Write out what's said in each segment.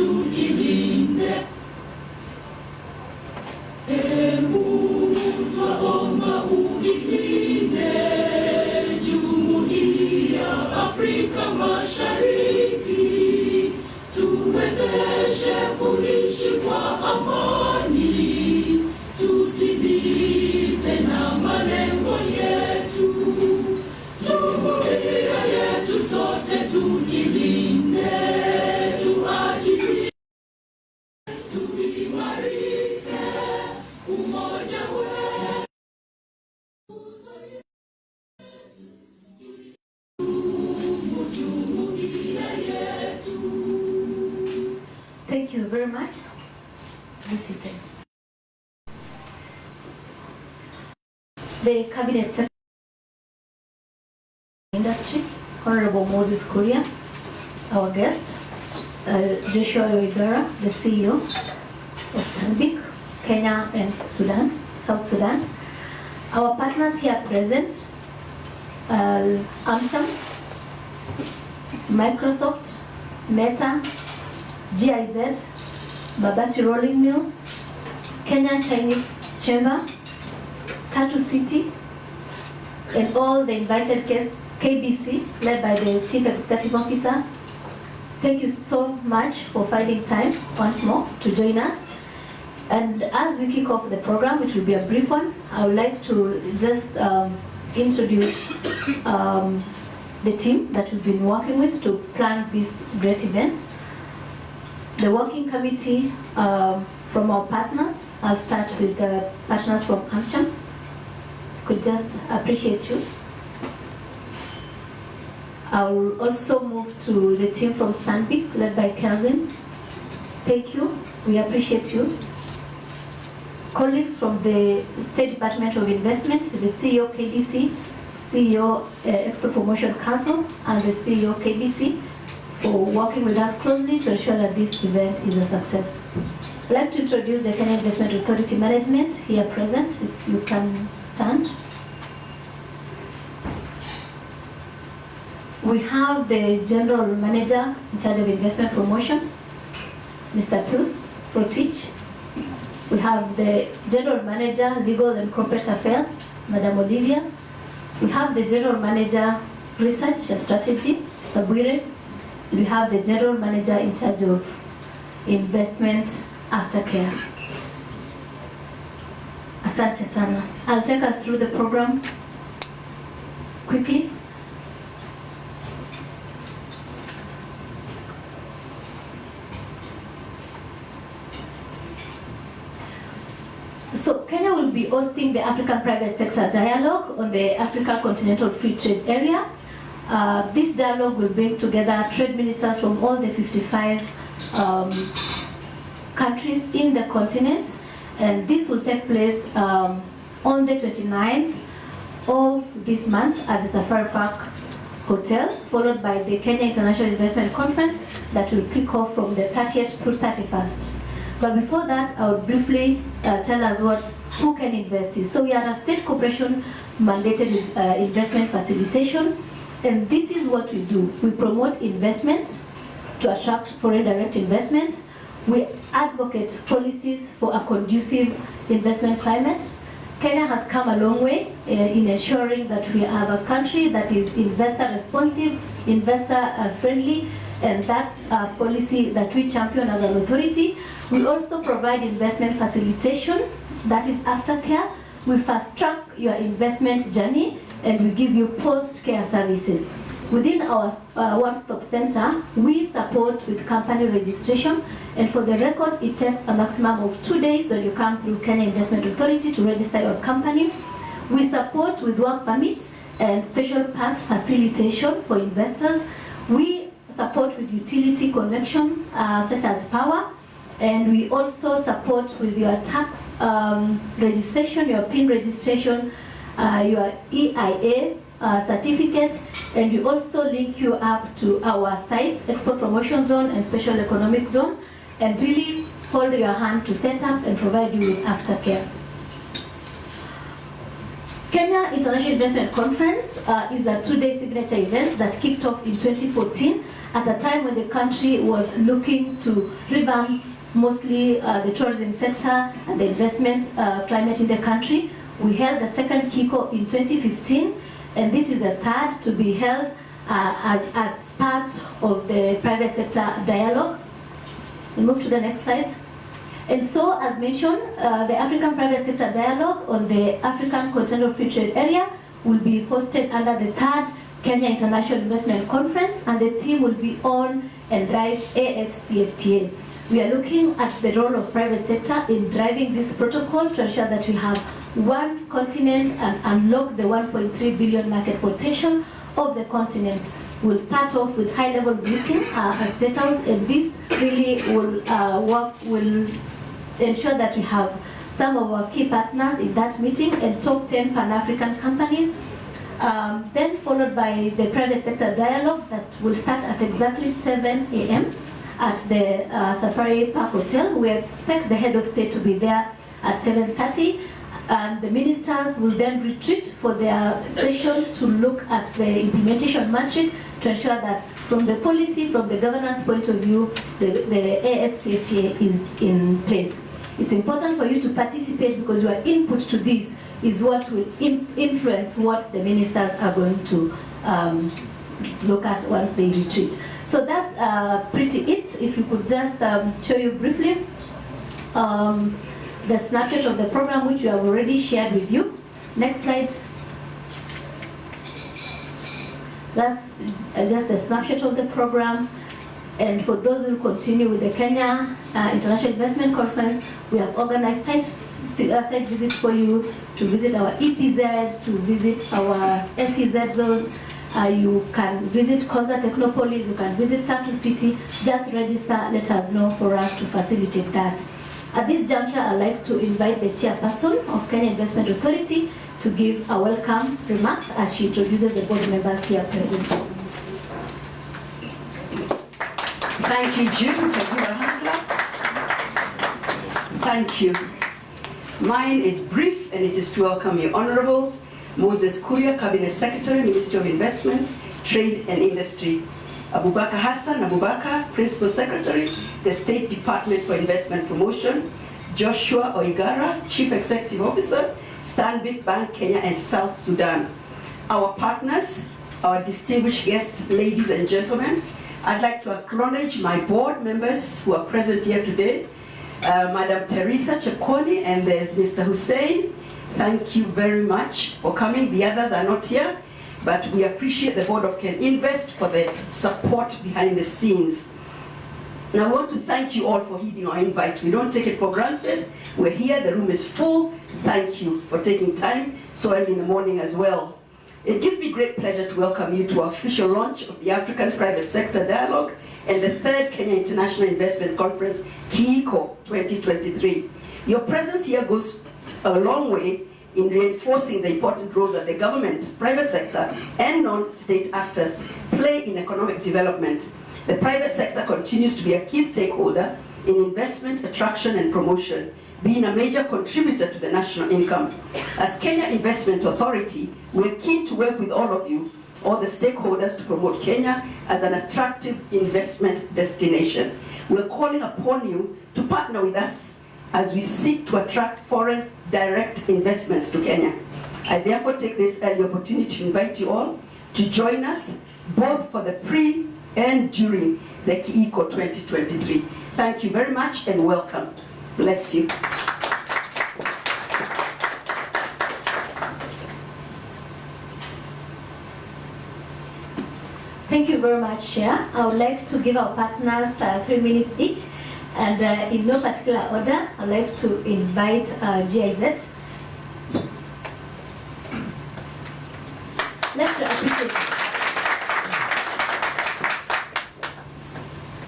tuilinde. Mungu twaomba uilinde Jumuiya Afrika Mashariki, tuwezeshe kuishi kwa amani, tutimize na malengo yetu. Jumuiya yetu sote tuilinde, tuajibike, tuimarike, umoja wetu. Jumuiya yetu. Thank you very much. Be seated. The Cabinet Secretary Industry, Honorable Moses Kuria, our guest, Joshua Rivera, the CEO of Stanbic, Kenya and Sudan, South Sudan. Our partners here present, AmCham, Microsoft, Meta, GIZ, Babati Rolling Mill, Kenya Chinese Chamber, Tatu City, and all the invited guests, KBC, led by the Chief Executive Officer. Thank you so much for finding time once more to join us. And as we kick off the program, which will be a brief one, I would like to just introduce the team that we've been working with to plan this great event. The working committee from our partners. I'll start with the partners from AmCham. Could just appreciate you. I will also move to the team from Stanbic, led by Kelvin. Thank you. We appreciate you. Colleagues from the State Department of Investment, the CEO KDC, CEO Export Promotion Council, and the CEO KBC for working with us closely to ensure that this event is a success. I'd like to introduce the Kenya Investment Authority Management here present, if you can stand. We have the General Manager in charge of Investment Promotion, Mr. Pius Protich. We have the General Manager, Legal and Corporate Affairs, Madam Olivia. We have the General Manager, Research and Strategy, Mr. Bwire. We have the General Manager in charge of Investment Aftercare. Asante sana. I'll take us through the program quickly. So Kenya will be hosting the African Private Sector Dialogue on the Africa Continental Free Trade Area. This dialogue will bring together trade ministers from all the 55 countries in the continent, and this will take place on the 29th of this month at the Safari Park Hotel, followed by the Kenya International Investment Conference that will kick off from the 30th through 31st. But before that, I would briefly tell us who can invest is. So we are a state corporation mandated investment facilitation, and this is what we do. We promote investment to attract foreign direct investment. We advocate policies for a conducive investment climate. Kenya has come a long way in ensuring that we have a country that is investor responsive, investor friendly, and that's a policy that we champion as an authority. We also provide investment facilitation, that is aftercare. We fast track your investment journey, and we give you post-care services. Within our one-stop center, we support with company registration, and for the record, it takes a maximum of 2 days when you come through Kenya Investment Authority to register your company. We support with work permits and special pass facilitation for investors. We support with utility connection, such as power, and we also support with your tax registration, your PIN registration, your EIA certificate, and we also link you up to our sites, Export Promotion Zone and Special Economic Zone, and really hold your hand to set up and provide you with aftercare. Kenya International Investment Conference is a two-day signature event that kicked off in 2014 at a time when the country was looking to revamp mostly the tourism sector and the investment climate in the country. We held the second KICO in 2015, and this is the third to be held as part of the private sector dialogue. We'll move to the next slide. And so, as mentioned, the African Private Sector Dialogue on the African Continental Free Trade Area will be hosted under the third Kenya International Investment Conference, and the theme will be on and drive AFCFTA. We are looking at the role of private sector in driving this protocol to ensure that we have one continent and unlock the 1.3 billion market potential of the continent. We'll start off with high-level greeting at State House, and this really will ensure that we have some of our key partners in that meeting and top 10 Pan-African companies. Then followed by the private sector dialogue that will start at exactly 7 a.m. at the Safari Park Hotel. We expect the head of state to be there at 7:30. And the ministers will then retreat for their session to look at the implementation matrix to ensure that from the policy, from the governance point of view, the AFCFTA is in place. It's important for you to participate because your input to this is what will influence what the ministers are going to look at once they retreat. So that's pretty it. If you could just show you briefly the snapshot of the program which we have already shared with you. Next slide. That's just a snapshot of the program. And for those who continue with the Kenya International Investment Conference, we have organized site visits for you to visit our EPZ, to visit our SEZ zones. You can visit Konza Technopolis, you can visit Tatu City. Just register, let us know for us to facilitate that. At this juncture, I'd like to invite the chairperson of Kenya Investment Authority to give a welcome remarks as she introduces the board members here present. Thank you, Jim. Thank you. Mine is brief, and it is to welcome you, Honorable Moses Kuria, Cabinet Secretary, Ministry of Investments, Trade and Industry. Abubakar Hassan Abubakar, Principal Secretary, the State Department for Investment Promotion. Joshua Oigara, Chief Executive Officer, Stanbic Bank Kenya and South Sudan. Our partners, our distinguished guests, ladies and gentlemen, I'd like to acknowledge my board members who are present here today. Madam Teresa Chekoni, and there's Mr. Hussein. Thank you very much for coming. The others are not here, but we appreciate the board of Ken Invest for the support behind the scenes. And I want to thank you all for heeding our invite. We don't take it for granted. We're here, the room is full. Thank you for taking time so early in the morning as well. It gives me great pleasure to welcome you to our official launch of the African Private Sector Dialogue and the third Kenya International Investment Conference, KICO 2023. Your presence here goes a long way in reinforcing the important role that the government, private sector, and non-state actors play in economic development. The private sector continues to be a key stakeholder in investment, attraction, and promotion, being a major contributor to the national income. As Kenya Investment Authority, we're keen to work with all of you, all the stakeholders, to promote Kenya as an attractive investment destination. We're calling upon you to partner with us as we seek to attract foreign direct investments to Kenya. I therefore take this early opportunity to invite you all to join us both for the pre and during the KICO 2023. Thank you very much and welcome. Bless you. Thank you very much, Chair. I would like to give our partners 3 minutes each. And in no particular order, I'd like to invite GIZ. Let's appreciate it.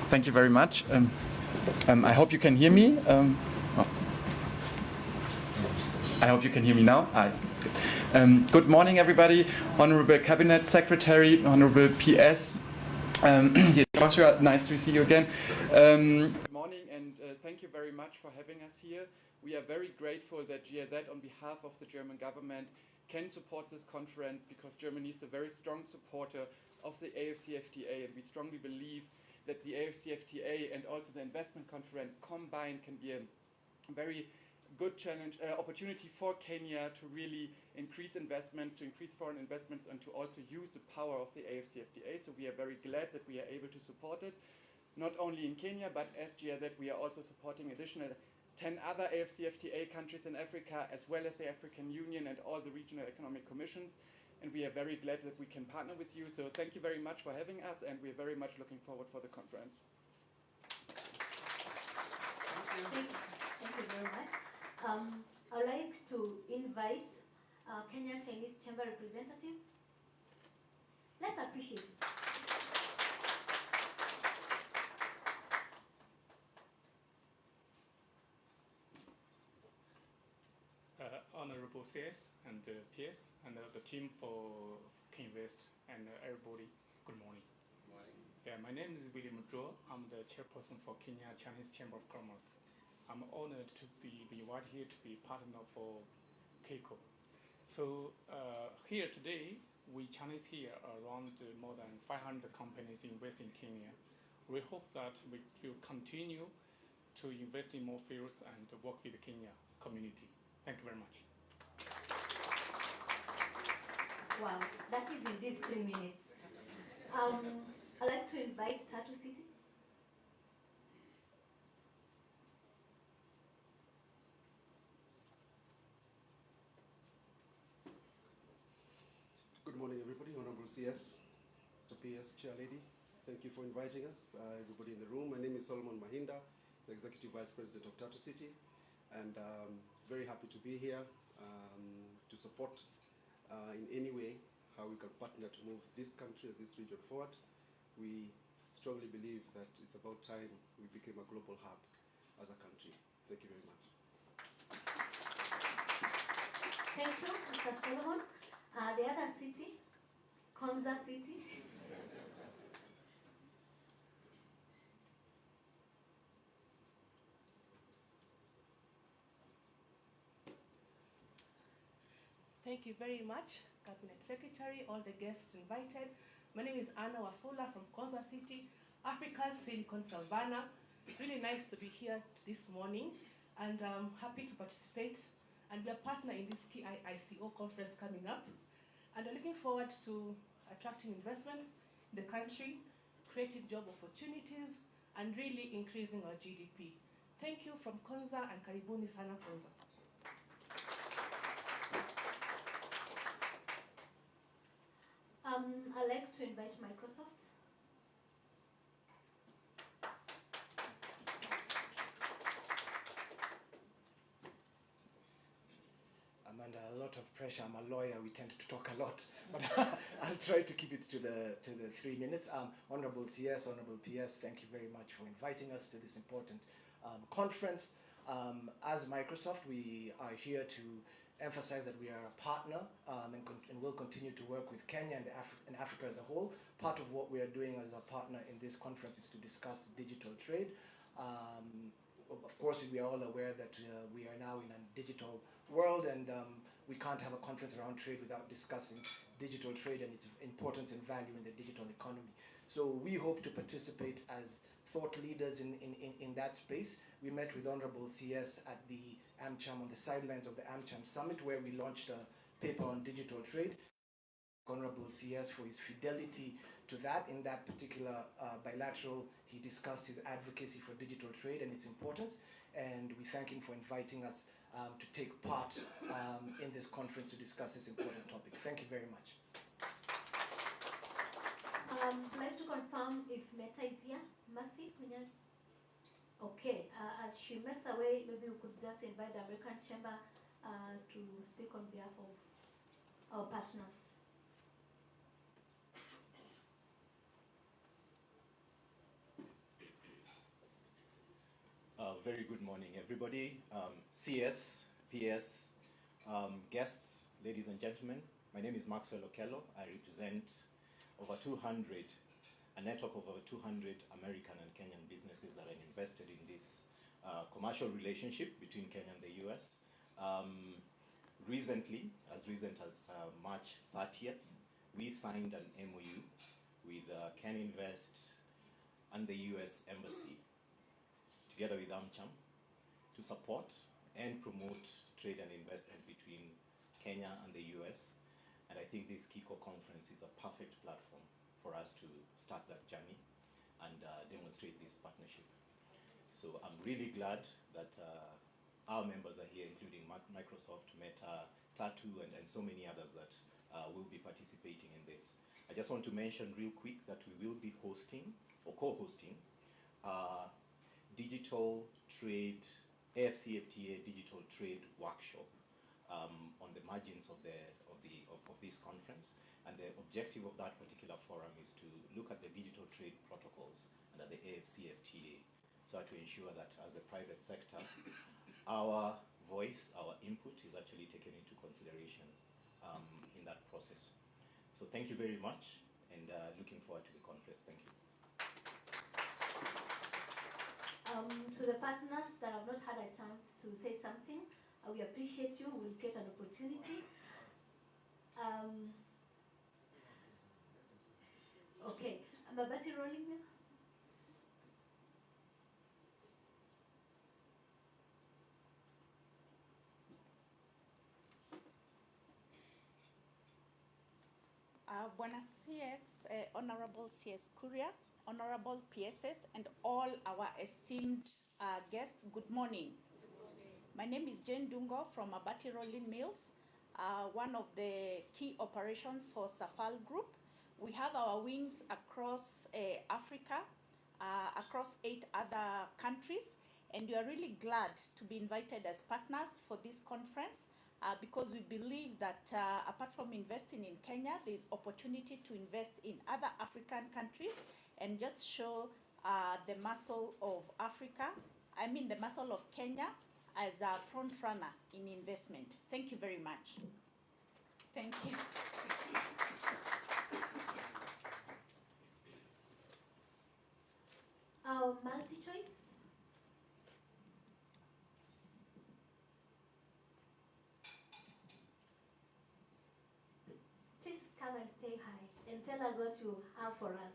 Thank you very much. I hope you can hear me. I hope you can hear me now. Hi. Good morning, everybody. Honorable Cabinet Secretary, Honorable PS. Dear Joshua, nice to see you again. Good morning, and thank you very much for having us here. We are very grateful that GIZ, on behalf of the German government, can support this conference, because Germany is a very strong supporter of the AFCFTA, and we strongly believe that the AFCFTA and also the investment conference combined can be a very good challenge, opportunity for Kenya to really increase investments, to increase foreign investments, and to also use the power of the AFCFTA. So we are very glad that we are able to support it, not only in Kenya, but as GIZ, we are also supporting additional 10 other AFCFTA countries in Africa, as well as the African Union and all the regional economic commissions. And we are very glad that we can partner with you. So thank you very much for having us, and we are very much looking forward for the conference. Thank you very much. I'd like to invite Kenya Chinese Chamber representative. Let's appreciate it. Honorable CS and PS and the team for Kinvest and everybody, good morning. Good morning. Yeah, my name is William Zhuo. I'm the chairperson for Kenya Chinese Chamber of Commerce. I'm honored to be invited here to be partner for KEICO. So here today, we Chinese here are around more than 500 companies invest in Kenya. We hope that we will continue to invest in more fields and work with the Kenya community. Thank you very much. Wow, that is indeed 3 minutes. I'd like to invite Tatu City. Good morning, everybody. Honorable CS, Mr. PS, Chair Lady. Thank you for inviting us, everybody in the room. My name is Solomon Mahinda, the Executive Vice President of Tatu City, and very happy to be here to support in any way how we can partner to move this country and this region forward. We strongly believe that it's about time we became a global hub as a country. Thank you very much. Thank you, Mr. Solomon. The other city, Konza City. Thank you very much, Cabinet Secretary, all the guests invited. My name is Anna Wafula from Konza City, Africa's Silicon Savannah. Really nice to be here this morning, and I'm happy to participate and be a partner in this key ICO conference coming up. And we're looking forward to attracting investments in the country, creating job opportunities, and really increasing our GDP. Thank you from Konza, and karibuni sana Konza. I'd like to invite Microsoft. I'm under a lot of pressure. I'm a lawyer. We tend to talk a lot, but I'll try to keep it to the 3 minutes. Honorable CS, Honorable PS, thank you very much for inviting us to this important conference. As Microsoft, we are here to emphasize that we are a partner and will continue to work with Kenya and Africa as a whole. Part of what we are doing as a partner in this conference is to discuss digital trade. Of course, we are all aware that we are now in a digital world, and we can't have a conference around trade without discussing digital trade and its importance and value in the digital economy. So we hope to participate as thought leaders in that space. We met with Honorable CS at the AmCham, on the sidelines of the AmCham Summit, where we launched a paper on digital trade. Honorable CS for his fidelity to that. In that particular bilateral, he discussed his advocacy for digital trade and its importance, and we thank him for inviting us to take part in this conference to discuss this important topic. Thank you very much. I'd like to confirm if Meta is here. Mercy? Okay, as she makes her way, maybe we could just invite the American Chamber to speak on behalf of our partners. Very good morning, everybody. CS, PS, guests, ladies and gentlemen. My name is Maxwell Okello. I represent a network of over 200 American and Kenyan businesses that are invested in this commercial relationship between Kenya and the US. recently, as recent as March 30th, we signed an MOU with Can Invest and the US Embassy, together with AmCham, to support and promote trade and investment between Kenya and the US. And I think this Kiko conference is a perfect platform for us to start that journey and demonstrate this partnership. So I'm really glad that our members are here, including Microsoft, Meta, Tattoo, and so many others that will be participating in this. I just want to mention real quick that we will be hosting or co-hosting digital trade, AFCFTA digital trade workshop on the margins of this conference. And the objective of that particular forum is to look at the digital trade protocols under the AFCFTA, so to ensure that as a private sector, our voice, our input is actually taken into consideration in that process. So thank you very much, and looking forward to the conference. Thank you. To the partners that have not had a chance to say something, we appreciate you. We'll create an opportunity. Okay, Mabati rolling mill. Buenos CS, Honorable CS Kuria, Honorable PSS, and all our esteemed guests, good morning. My name is Jane Dungo from Mabati Rolling Mills, one of the key operations for Safal Group. We have our wings across Africa, across 8 other countries, and we are really glad to be invited as partners for this conference. Because we believe that apart from investing in Kenya, there's opportunity to invest in other African countries and just show the muscle of Africa, the muscle of Kenya as a front runner in investment. Thank you very much. Thank you. Our multi-choice. Please come and stay high and tell us what you have for us.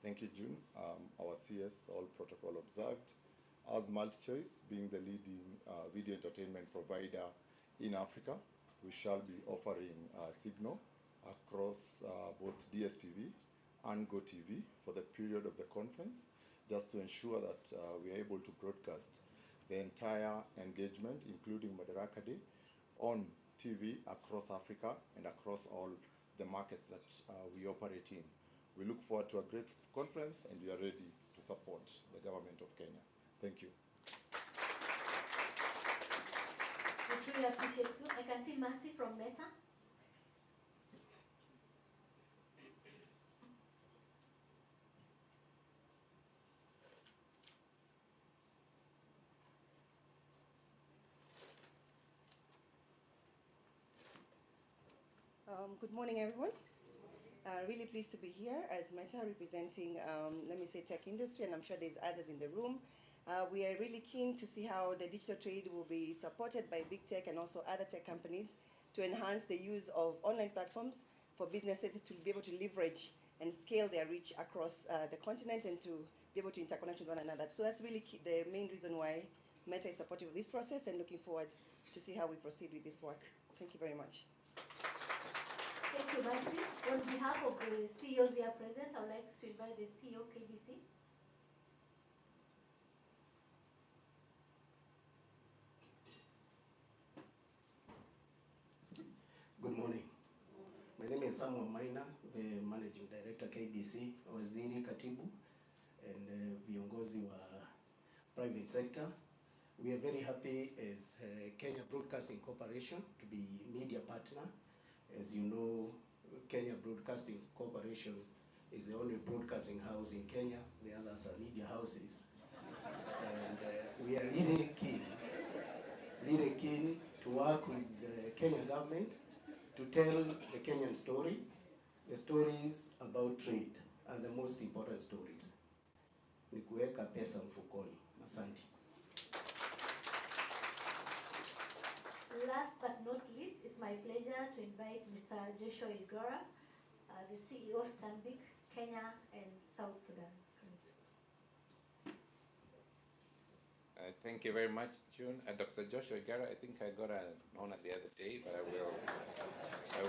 Thank you, June. Our CS, all protocol observed. As MultiChoice, being the leading video entertainment provider in Africa, we shall be offering Signal across both DSTV and GoTV for the period of the conference, just to ensure that we are able to broadcast the entire engagement, including Madaraka Day, on TV across Africa and across all the markets that we operate in. We look forward to a great conference, and we are ready to support the government of Kenya. Thank you. We truly appreciate you. I can see Mercy from Meta. Good morning, everyone. Really pleased to be here as Meta representing, tech industry, and I'm sure there's others in the room. We are really keen to see how the digital trade will be supported by big tech and also other tech companies to enhance the use of online platforms for businesses to be able to leverage and scale their reach across the continent and to be able to interconnect with one another. So that's really the main reason why Meta is supportive of this process and looking forward to see how we proceed with this work. Thank you very much. Thank you, Mercy. On behalf of the CEOs here present, I would like to invite the CEO, KBC. Good morning. My name is Samuel Maina, the Managing Director, KBC, Waziri Katibu, and viongozi wa private sector. We are very happy as Kenya Broadcasting Corporation to be media partner. As you know, Kenya Broadcasting Corporation is the only broadcasting house in Kenya. The others are media houses. And we are really keen to work with the Kenya government to tell the Kenyan story The stories about trade are the most important stories. Ni kuweka pesa mfukoni. Asante. Last but not least, it's my pleasure to invite Mr. Joshua Igora, the CEO of Stanbic, Kenya and South Sudan. Thank you very much, June. Dr. Joshua Igara, I think I got an honor the other day, but I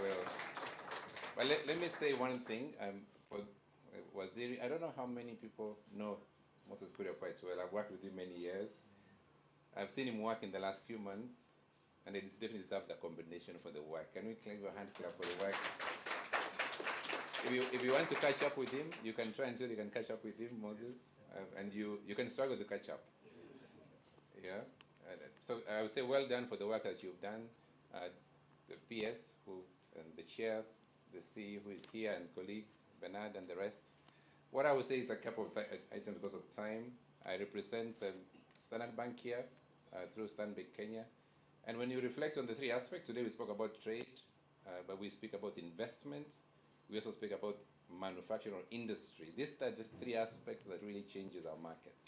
will. But let me say one thing. For Waziri, I don't know how many people know Moses Kuria quite well. I've worked with him many years. I've seen him work in the last few months, and it definitely deserves a combination for the work. Can we clap your hand clap for the work? If you want to catch up with him, you can try and see if you can catch up with him, Moses, and you can struggle to catch up. Yeah. So I would say well done for the work that you've done. The PS and the chair, the CEO who is here, and colleagues, Bernard and the rest. What I would say is a couple of items because of time. I represent Standard Bank here through Stanbic Kenya. And when you reflect on the three aspects, today we spoke about trade, but we speak about investment. We also speak about manufacturing or industry. These are the three aspects that really changes our markets.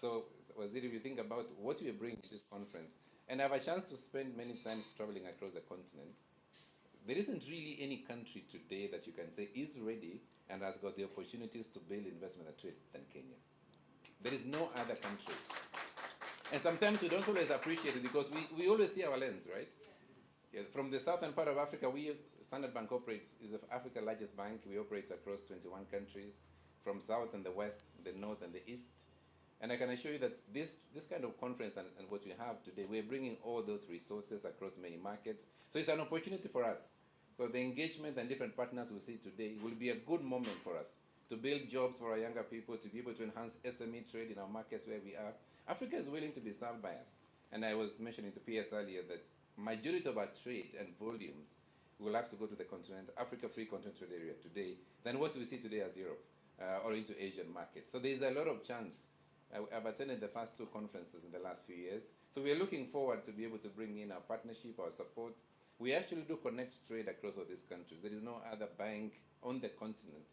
So, Waziri, if you think about what we bring to this conference, and I have a chance to spend many times traveling across the continent, there isn't really any country today that you can say is ready and has got the opportunities to build investment and trade than Kenya. There is no other country. And sometimes we don't always appreciate it because we always see our lens, right? Yes, from the southern part of Africa, Standard Bank operates, is Africa's largest bank. We operate across 21 countries, from south and the west, the north and the east. And I can assure you that this kind of conference and what we have today, we're bringing all those resources across many markets. So it's an opportunity for us. So the engagement and different partners we see today will be a good moment for us to build jobs for our younger people, to be able to enhance SME trade in our markets where we are. Africa is willing to be served by us. And I was mentioning to PS earlier that majority of our trade and volumes will have to go to the continent, Africa Free Continental Area today, than what we see today as Europe or into Asian markets. So there's a lot of chance. I've attended the first two conferences in the last few years. So we're looking forward to be able to bring in our partnership, our support. We actually do connect trade across all these countries. There is no other bank on the continent.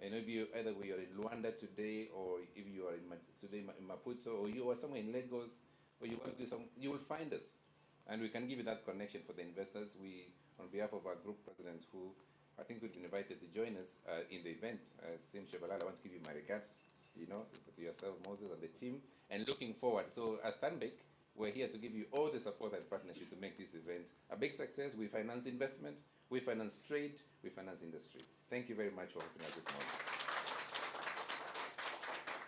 And if you either we are in Luanda today, or if you are in Maputo, or you are somewhere in Lagos, or you want to do some, you will find us. And we can give you that connection for the investors. We, on behalf of our group president, who I think would be invited to join us in the event, Sim Shebalala, I want to give you my regards, to yourself, Moses, and the team, and looking forward. So as Stanbic, we're here to give you all the support and partnership to make this event a big success. We finance investment, we finance trade, we finance industry. Thank you very much for hosting us this morning.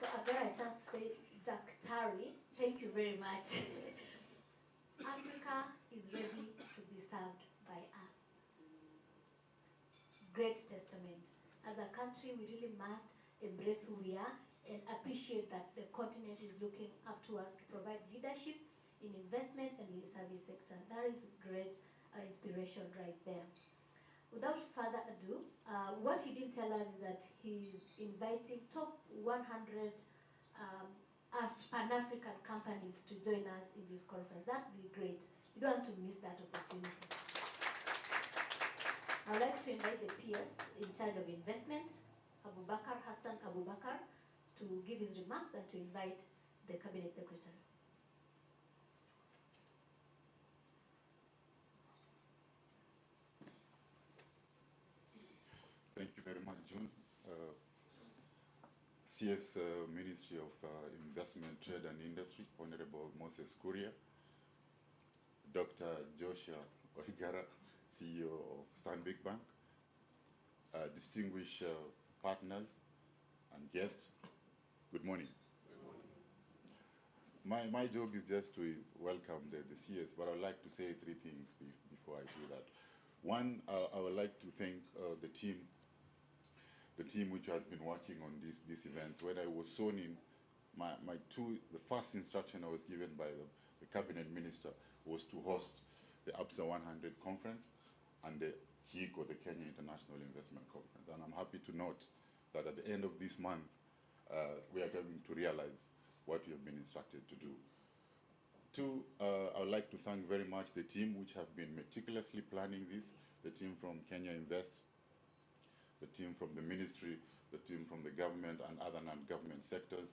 So I've got a chance to say, Daktari, thank you very much. Africa is ready to be served by us. Great testament. As a country, we really must embrace who we are and appreciate that the continent is looking up to us to provide leadership in investment and in the service sector. That is great inspiration right there. Without further ado, what he didn't tell us is that he's inviting top 100 Pan-African companies to join us in this conference. That would be great. You don't want to miss that opportunity. I would like to invite the PS in charge of investment, Hassan Abubakar, to give his remarks and to invite the Cabinet Secretary. Thank you very much, June. CS Ministry of Investment, Trade and Industry, Honorable Moses Kuria, Dr. Joshua Oigara, CEO of Stanbic Bank, distinguished partners and guests, good morning. My job is just to welcome the CS, but I would like to say three things before I do that. One, I would like to thank the team which has been working on this event. When I was sworn in, the first instruction I was given by the cabinet minister was to host the ABSA 100 conference and the HICO, the Kenya International Investment Conference. And I'm happy to note that at the end of this month, we are going to realize what we have been instructed to do. Two, I would like to thank very much the team which have been meticulously planning this, the team from Kenya Invest, the team from the ministry, the team from the government and other non-government sectors.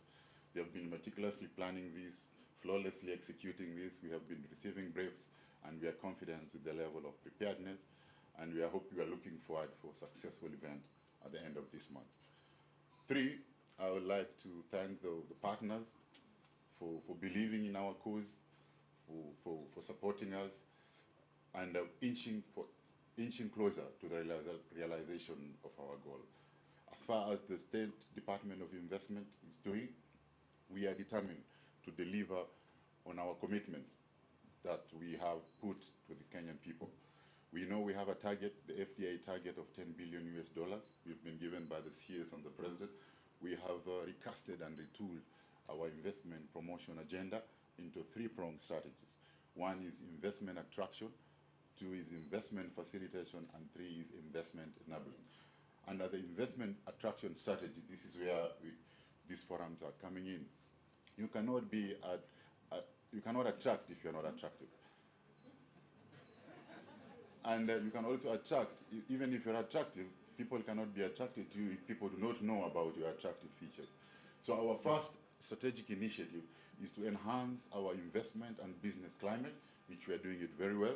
They have been meticulously planning this, flawlessly executing this. We have been receiving briefs, and we are confident with the level of preparedness, and we are looking forward for a successful event at the end of this month. 3, I would like to thank the partners for believing in our cause, for supporting us, and inching closer to the realization of our goal. As far as the State Department of Investment is doing, we are determined to deliver on our commitments that we have put to the Kenyan people. We know we have a target, the FDI target of $10 billion US. We've been given by the CS and the President. We have recasted and retooled our investment promotion agenda into 3-pronged strategies. 1 is investment attraction, 2 is investment facilitation, and 3 is investment enabling. Under the investment attraction strategy, this is where these forums are coming in. You cannot attract if you're not attractive. And you can also attract, even if you're attractive, people cannot be attracted to you if people do not know about your attractive features. So our first strategic initiative is to enhance our investment and business climate, which we are doing it very well.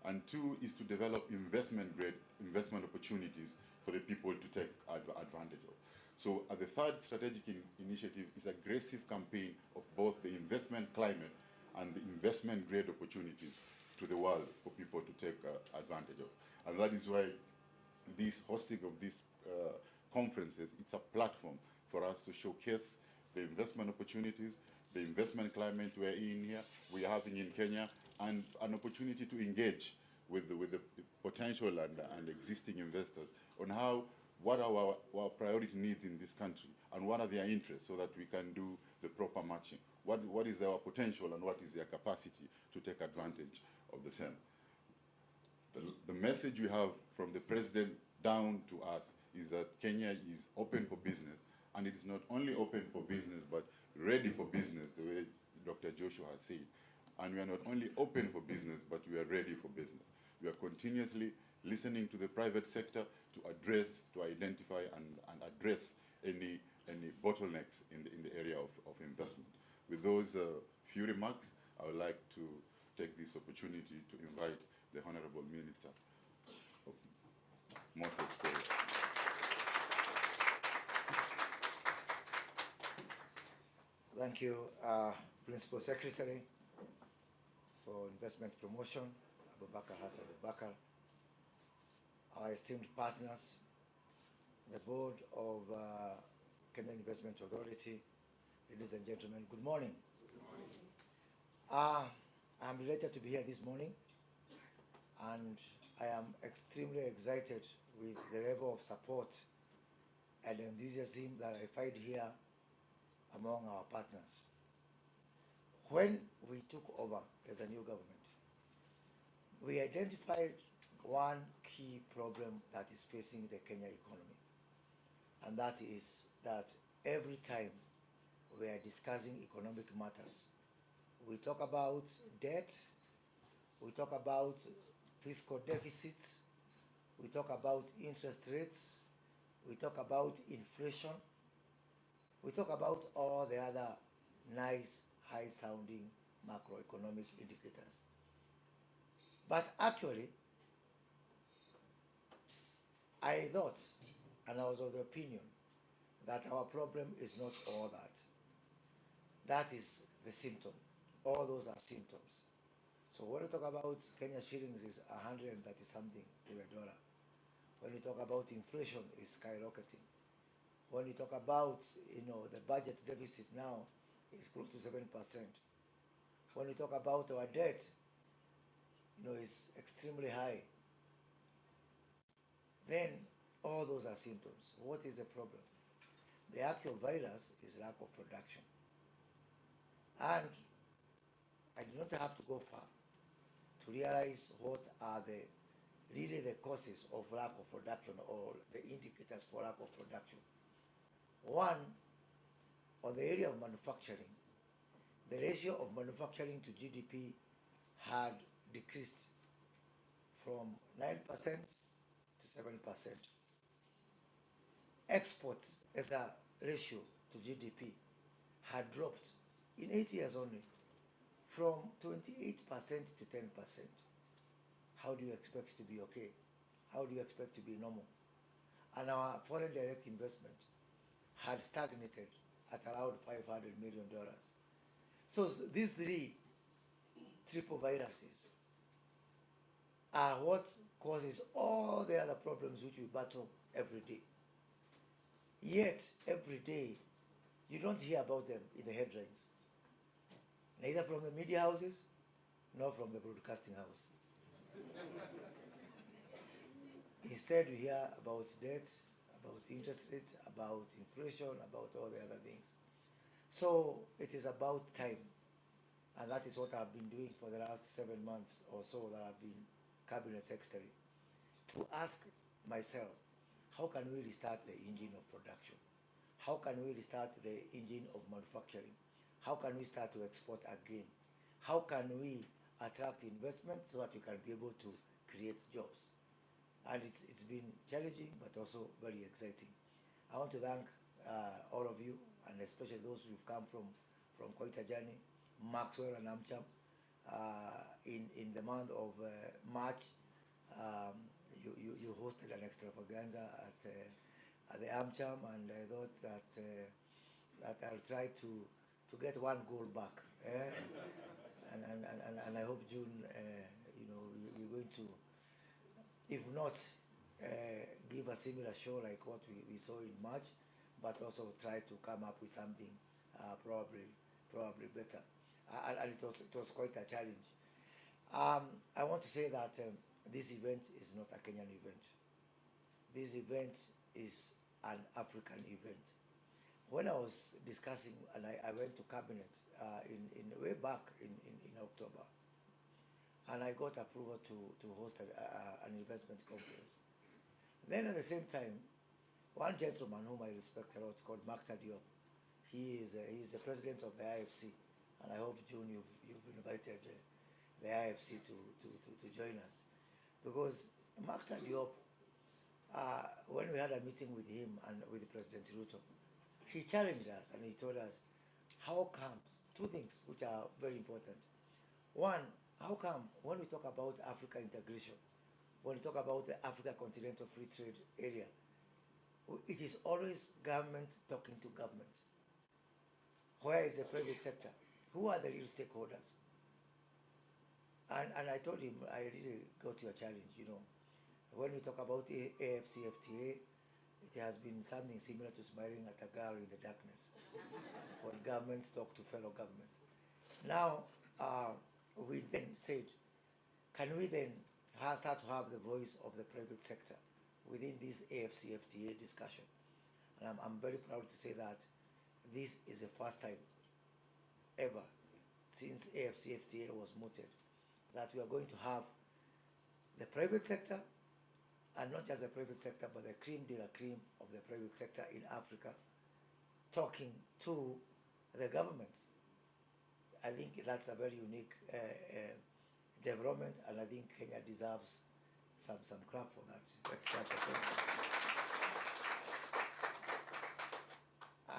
And 2 is to develop investment-grade investment opportunities for the people to take advantage of. So the 3rd strategic initiative is an aggressive campaign of both the investment climate and the investment-grade opportunities to the world for people to take advantage of. And that is why this hosting of these conferences, it's a platform for us to showcase the investment opportunities, the investment climate we're in here, we're having in Kenya, and an opportunity to engage with the potential and existing investors on what are our priority needs in this country and what are their interests, so that we can do the proper matching. What is our potential and what is their capacity to take advantage of the same. The message we have from the President down to us is that Kenya is open for business, and it is not only open for business but ready for business, the way Dr. Joshua has said. And we are not only open for business, but we are ready for business. We are continuously listening to the private sector to identify and address any bottlenecks in the area of investment. With those few remarks, I would like to take this opportunity to invite the Honorable Minister of Moses Korea. Thank you, Principal Secretary for Investment Promotion, Abubakar Hassan Abubakar, our esteemed partners, the Board of Kenya Investment Authority, ladies and gentlemen, good morning. Good morning. I'm delighted to be here this morning, and I am extremely excited with the level of support and enthusiasm that I find here among our partners. When we took over as a new government, we identified one key problem that is facing the Kenya economy, and that is that every time we are discussing economic matters, we talk about debt, we talk about fiscal deficits, we talk about interest rates, we talk about inflation, we talk about all the other nice, high-sounding macroeconomic indicators. But actually, I thought, and I was of the opinion, that our problem is not all that. That is the symptom. All those are symptoms. So when we talk about Kenya shillings is 130 something to the dollar. When we talk about inflation, is skyrocketing. When we talk about the budget deficit now is close to 7%. When we talk about our debt, is extremely high. Then all those are symptoms. What is the problem? The actual virus is lack of production. And I do not have to go far to realize what are really the causes of lack of production, or the indicators for lack of production. One, on the area of manufacturing, the ratio of manufacturing to GDP had decreased from 9% to 7%. exports as a ratio to GDP had dropped in 8 years only from 28% to 10%. How do you expect to be okay? How do you expect to be normal? And our foreign direct investment had stagnated at around $500 million. So these three triple viruses are what causes all the other problems which we battle every day. Yet, every day, you don't hear about them in the headlines, neither from the media houses, nor from the broadcasting house. Instead, we hear about debt, about interest rates, about inflation, about all the other things. So it is about time, and that is what I've been doing for the last 7 months or so that I've been Cabinet Secretary, to ask myself, how can we restart the engine of production? How can we restart the engine of manufacturing? How can we start to export again? How can we attract investment so that we can be able to create jobs? And it's been challenging, but also very exciting. I want to thank all of you, and especially those who've come from quite a journey, Maxwell and Amcham. In the month of March, you hosted an extravaganza at the Amcham, and I thought that that I'll try to get one goal back, and I hope June, we're going to, if not give a similar show like what we saw in March, but also try to come up with something probably better. And it was quite a challenge. I want to say that this event is not a Kenyan event. This event is an African event. When I was discussing, and I went to cabinet in way back in October, and I got approval to host an investment conference. Then at the same time, one gentleman whom I respect a lot, called Makhtar Diop, he is the president of the IFC, and I hope, June, you've invited the IFC to join us. Because Makhtar Diop, when we had a meeting with him and with President Ruto, he challenged us and he told us, how come, two things which are very important. One, how come when we talk about Africa integration, when we talk about the Africa Continental Free Trade Area, it is always government talking to government. Where is the private sector? Who are the real stakeholders? And I told him, I really got your challenge, When we talk about AFCFTA, it has been something similar to smiling at a girl in the darkness when governments talk to fellow governments. Now, we then said, can we then start to have the voice of the private sector within this AFCFTA discussion? And I'm very proud to say that this is the first time ever since AFCFTA was mooted that we are going to have the private sector, and not just the private sector, but the cream de la cream of the private sector in Africa, talking to the government. I think that's a very unique development, and I think Kenya deserves some crap for that. Let's start with that.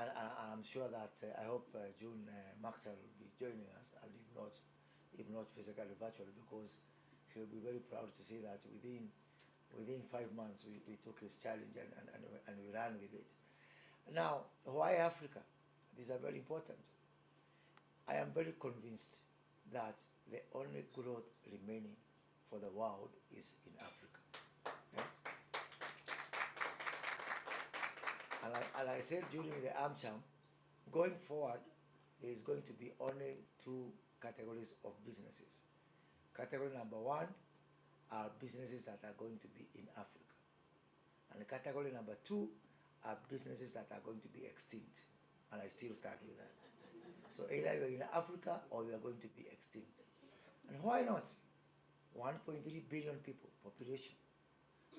And I'm sure that I hope June Makhtar will be joining us, and if not physically, virtually, because he'll be very proud to see that within 5 months we took his challenge and we ran with it. Now, why Africa? These are very important. I am very convinced that the only growth remaining for the world is in Africa. Okay? And I said during the AmCham, going forward, there is going to be only two categories of businesses. Category number one are businesses that are going to be in Africa. And category number two are businesses that are going to be extinct. And I still start with that. So either you're in Africa or you are going to be extinct. And why not? 1.3 billion people, population.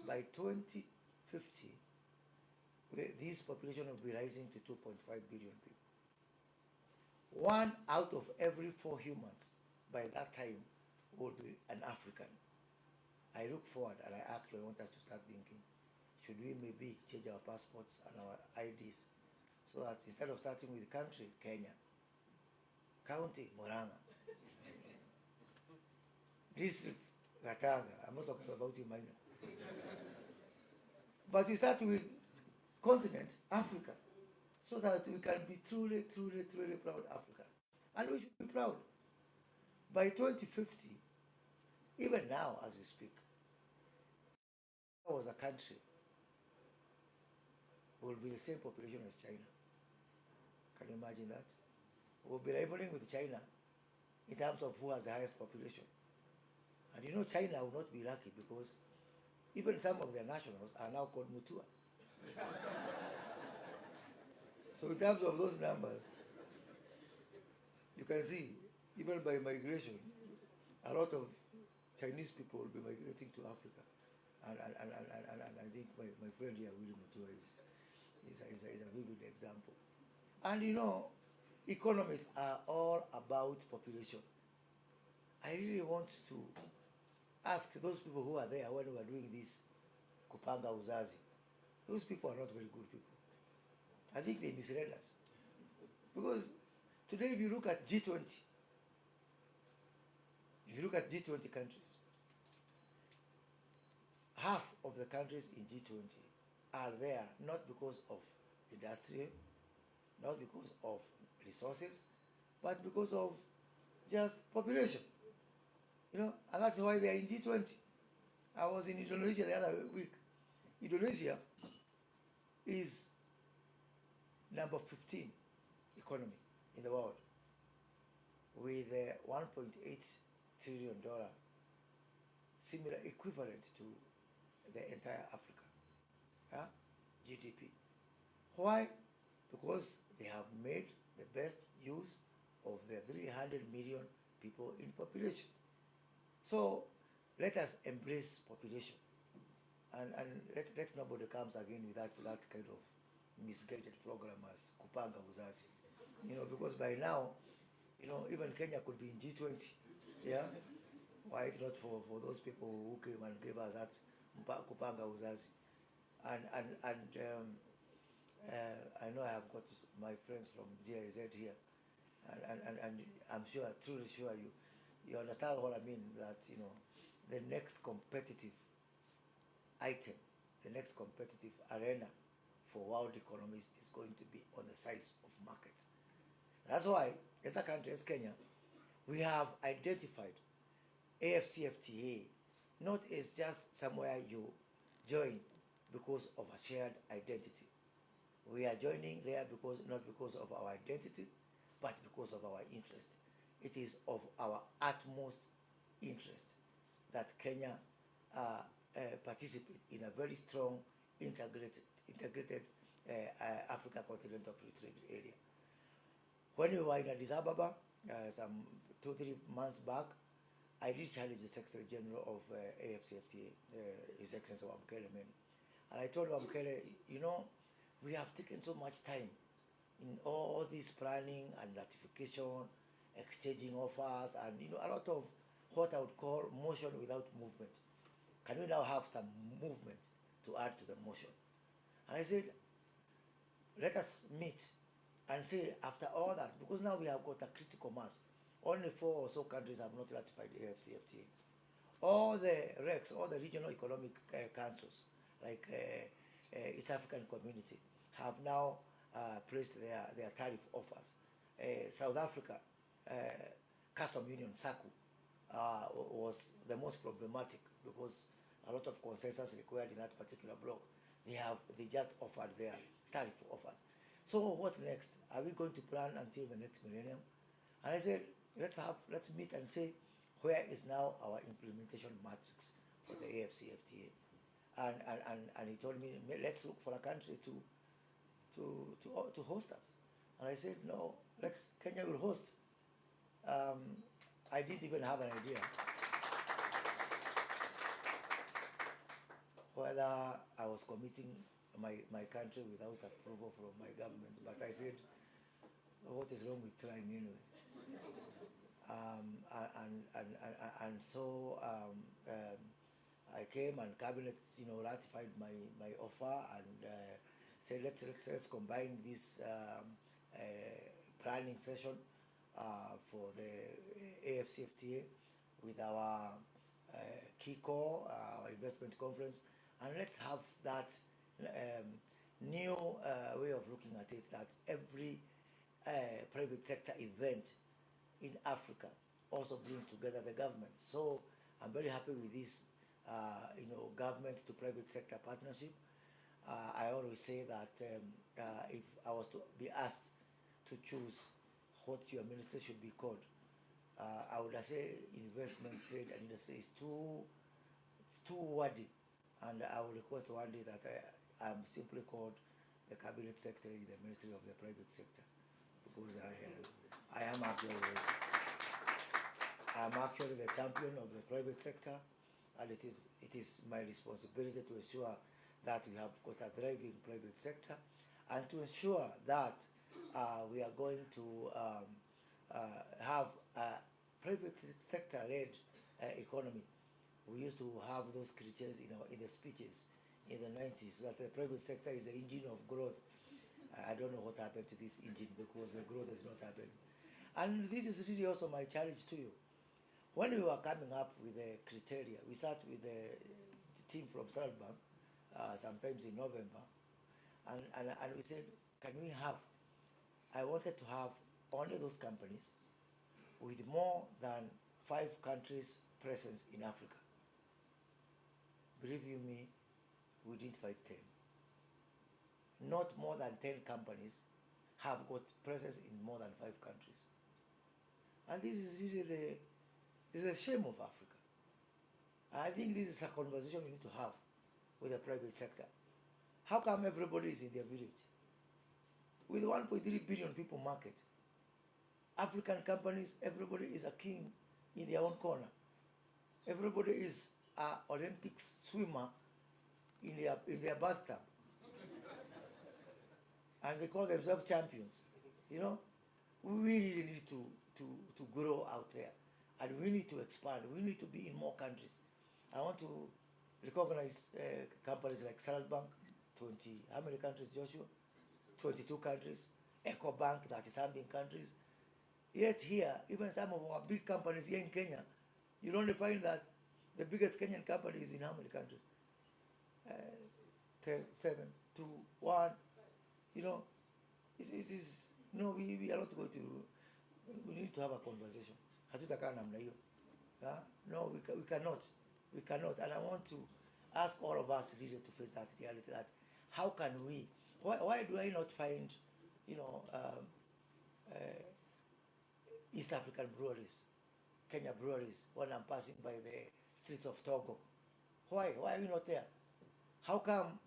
By 2050, this population will be rising to 2.5 billion people. 1 out of every 4 humans by that time will be an African. I look forward, and I actually want us to start thinking, should we maybe change our passports and our IDs so that instead of starting with country, Kenya, county, Murang'a, district, Gatanga, I'm not talking about you minor. But we start with continent, Africa, so that we can be truly, truly, truly proud Africa. And we should be proud. By 2050, even now as we speak, was a country will be the same population as China. Can you imagine that? We'll be rivaling with China in terms of who has the highest population. And you know China will not be lucky because even some of their nationals are now called Mutua. So in terms of those numbers, you can see, even by migration, a lot of Chinese people will be migrating to Africa. And I think my friend here, William Mutua, is a vivid example. And you know, economists are all about population. I really want to ask those people who are there when we are doing this Kupanga Uzazi. Those people are not very good people. I think they misread us. Because today if you look at G20, if you look at G20 countries, half of the countries in G20 are there not because of industry, not because of resources, but because of just population. You know, and that's why they are in G20. I was in Indonesia the other week. Indonesia is number 15 economy in the world with $1.8 trillion, similar equivalent to the entire Africa GDP. Why? Because they have made the best use of the 300 million people in population. So let us embrace population and let nobody comes again with that kind of misguided program as Kupanga Uzazi. You know, because by now, you know, even Kenya could be in G20. Yeah? Why not for those people who came and gave us that Kupanga Uzazi? And I know I have got my friends from GIZ here, and I'm sure, truly sure you understand what I mean, that, you know, the next competitive item, the next competitive arena for world economies is going to be on the size of market. That's why, as a country, as Kenya, we have identified AFCFTA not as just somewhere you join because of a shared identity. We are joining there because not because of our identity, but because of our interest. It is of our utmost interest that Kenya participate in a very strong integrated Africa Continental Free Trade area. When we were in Addis Ababa some 2-3 months back, I did challenge the Secretary General of AFCFTA, His Excellency Wamkele Meni. And I told Wamkele, you know, we have taken so much time in all this planning and ratification, exchanging offers, and, you know, a lot of what I would call motion without movement. Can we now have some movement to add to the motion? And I said, let us meet and say, after all that, because now we have got a critical mass, only 4 or so countries have not ratified the AFCFTA. All the RECs, all the regional economic councils, like East African Community, have now placed their tariff offers. South Africa, Custom Union, SACU, was the most problematic because a lot of consensus required in that particular block. They just offered their tariff offers. So what next? Are we going to plan until the next millennium? And I said, let's meet and say, where is now our implementation matrix for the AFCFTA? And he told me, let's look for a country to host us. And I said, no, Kenya will host. I didn't even have an idea whether I was committing my country without approval from my government. But I said, what is wrong with trying anyway? And so I came and cabinet, ratified my offer and said let's combine this planning session for the AFCFTA with our KICO, our investment conference, and let's have that new way of looking at it, that every private sector event in Africa also brings together the government. So I'm very happy with this, government to private sector partnership. I always say that if I was to be asked to choose what your ministry should be called, I would say investment, trade and industry is it's too wordy, and I will request one day that I'm simply called the cabinet secretary in the Ministry of the Private Sector, because I am actually the champion of the private sector, and it is my responsibility to ensure that we have got a thriving private sector, and to ensure that we are going to have a private sector-led economy. We used to have those creatures in the speeches in the 90s, that the private sector is the engine of growth. I don't know what happened to this engine, because the growth has not happened. And this is really also my challenge to you. When we were coming up with the criteria, we sat with the team from Standard Bank, sometimes in November, and we said, can we have, I wanted to have only those companies with more than 5 countries presence in Africa. Believe you me, we didn't find 10. Not more than 10 companies have got presence in more than 5 countries. And this is really this is a shame of Africa. And I think this is a conversation we need to have with the private sector. How come everybody is in their village? With 1.3 billion people market, African companies, everybody is a king in their own corner. Everybody is an Olympics swimmer in their bathtub. And they call themselves champions. We really need to grow out there. And we need to expand. We need to be in more countries. I want to recognize companies like Standard Bank, 20, how many countries, Joshua? 22 countries. EcoBank, 30-something countries. Yet here, even some of our big companies here in Kenya, you'll only find that the biggest Kenyan company is in how many countries? 10, 7, 2, 1. We are not going to, we need to have a conversation. No, we cannot. We cannot. And I want to ask all of us really to face that reality, that how can we, why do I not find, East African breweries, Kenya breweries, when I'm passing by the streets of Togo? Why are we not there? How come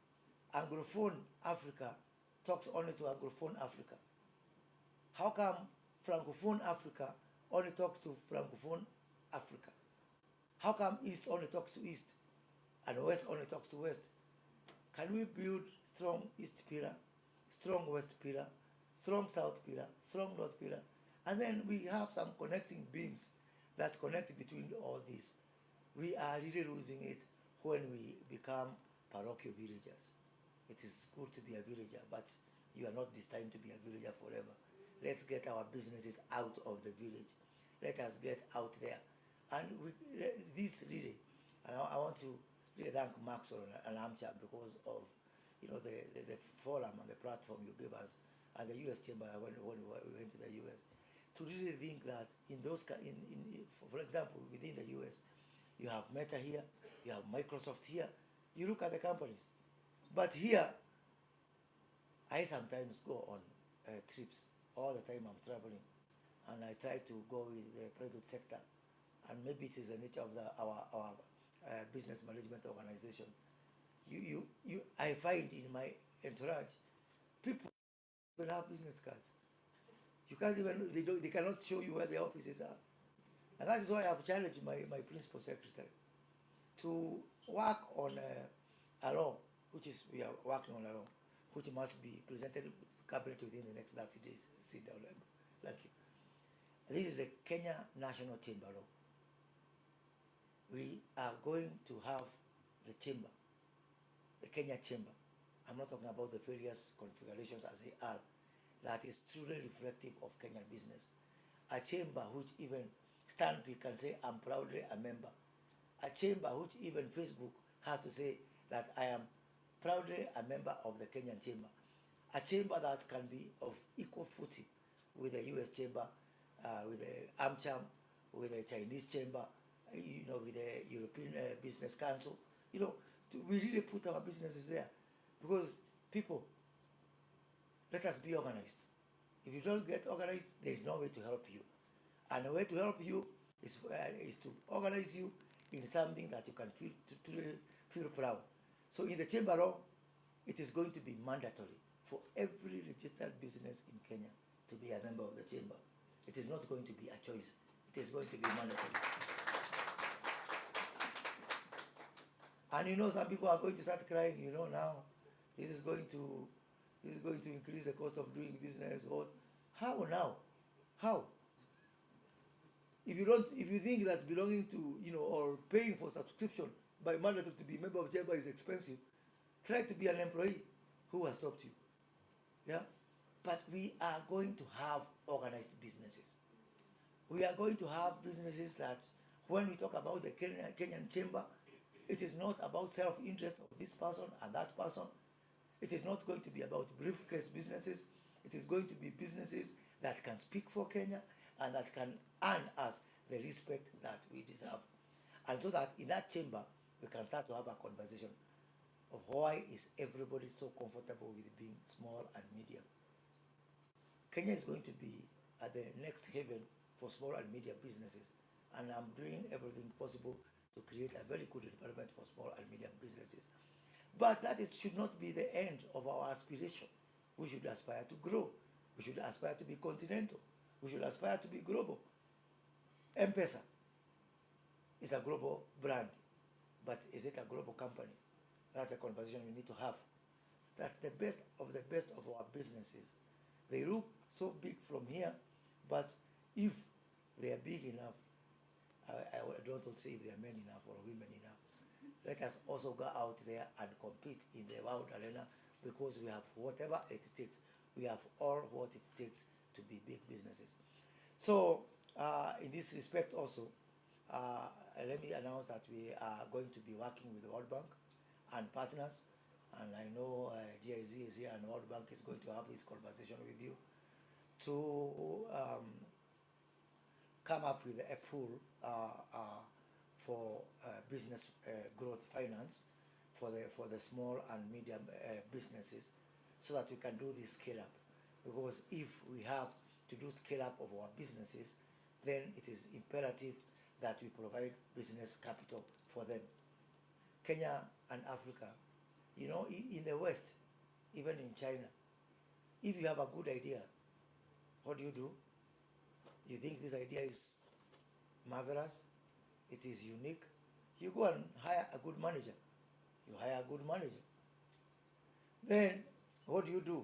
Anglophone Africa talks only to Anglophone Africa? How come Francophone Africa only talks to Francophone Africa? How come East only talks to East and West only talks to West? Can we build strong East pillar, strong West pillar, strong South pillar, strong North pillar, and then we have some connecting beams that connect between all these? We are really losing it when we become parochial villagers. It is good to be a villager, but you are not destined to be a villager forever. Let's get our businesses out of the village. Let us get out there. And this really, and I want to really thank Maxwell and Amcha because of the forum and the platform you gave us and the US Chamber when we went to the US, to really think that in those, for example, within the US, you have Meta here, you have Microsoft here. You look at the companies. But here, I sometimes go on trips. All the time I'm traveling, and I try to go with the private sector, and maybe it is the nature of our business management organization. I find in my entourage, people don't have business cards. You can't even, they cannot show you where the offices are. And that is why I have challenged my principal secretary to work on a law, we are working on a law, which must be presented to cabinet within the next 30 days. Sit down, thank you. This is the Kenya National Chamber Law. We are going to have the chamber, the Kenya chamber. I'm not talking about the various configurations as they are. That is truly reflective of Kenyan business. A chamber which even stand, we can say, I'm proudly a member. A chamber which even Facebook has to say that I am proudly a member of the Kenyan chamber. A chamber that can be of equal footing with the US chamber, with the AmCham, with the Chinese chamber, with the European Business Council. We really put our businesses there, because people, let us be organized. If you don't get organized, there is no way to help you. And the way to help you is to organize you in something that you can feel proud. So in the chamber law, it is going to be mandatory for every registered business in Kenya to be a member of the chamber. It is not going to be a choice. It is going to be mandatory. And some people are going to start crying, now this is going to increase the cost of doing business. Or how now? How? If you think that belonging to, or paying for subscription by mandatory to be a member of chamber is expensive, try to be an employee. Who has stopped you? Yeah? But we are going to have organized businesses. We are going to have businesses that, when we talk about the Kenyan chamber, it is not about self-interest of this person and that person. It is not going to be about briefcase businesses. It is going to be businesses that can speak for Kenya and that can earn us the respect that we deserve. And so that in that chamber, we can start to have a conversation of why is everybody so comfortable with being small and medium. Kenya is going to be at the next heaven for small and medium businesses. And I'm doing everything possible to create a very good environment for small and medium businesses. But that should not be the end of our aspiration. We should aspire to grow. We should aspire to be continental. We should aspire to be global. M-Pesa is a global brand, but is it a global company? That's a conversation we need to have. That the best of our businesses, they look so big from here, but if they are big enough, I don't want to say if they are men enough or women enough, let us also go out there and compete in the world arena, because we have whatever it takes. We have all what it takes to be big businesses. So in this respect also, let me announce that we are going to be working with the World Bank and partners. And I know GIZ is here and World Bank is going to have this conversation with you to come up with a pool for business growth finance for the small and medium businesses, so that we can do this scale up. Because if we have to do scale up of our businesses, then it is imperative that we provide business capital for them. Kenya and Africa, in the West, even in China, if you have a good idea, what do? You think this idea is marvelous, it is unique, you go and hire a good manager. You hire a good manager. Then what do?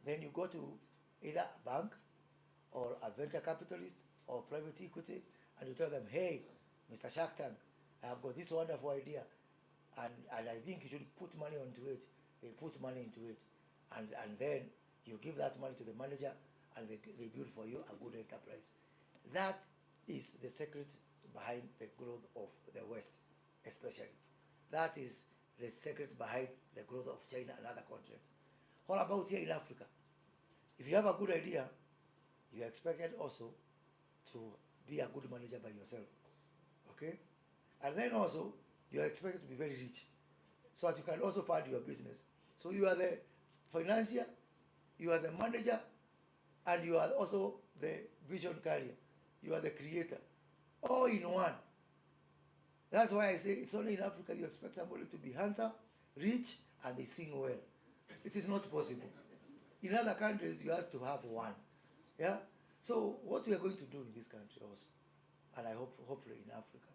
Then you go to either a bank or a venture capitalist or private equity, and you tell them, hey, Mr. Shark Tank, I have got this wonderful idea, and I think you should put money into it. They put money into it, and then you give that money to the manager, and they build for you a good enterprise. That is the secret behind the growth of the West, especially. That is the secret behind the growth of China and other continents. What about here in Africa? If you have a good idea, you are expected also to be a good manager by yourself. Okay? And then also, you are expected to be very rich, so that you can also fund your business. So you are the financier, you are the manager, and you are also the vision carrier. You are the creator. All in one. That's why I say it's only in Africa you expect somebody to be handsome, rich, and they sing well. It is not possible. In other countries, you have to have one. Yeah? So what we are going to do in this country also, and I hope hopefully in Africa,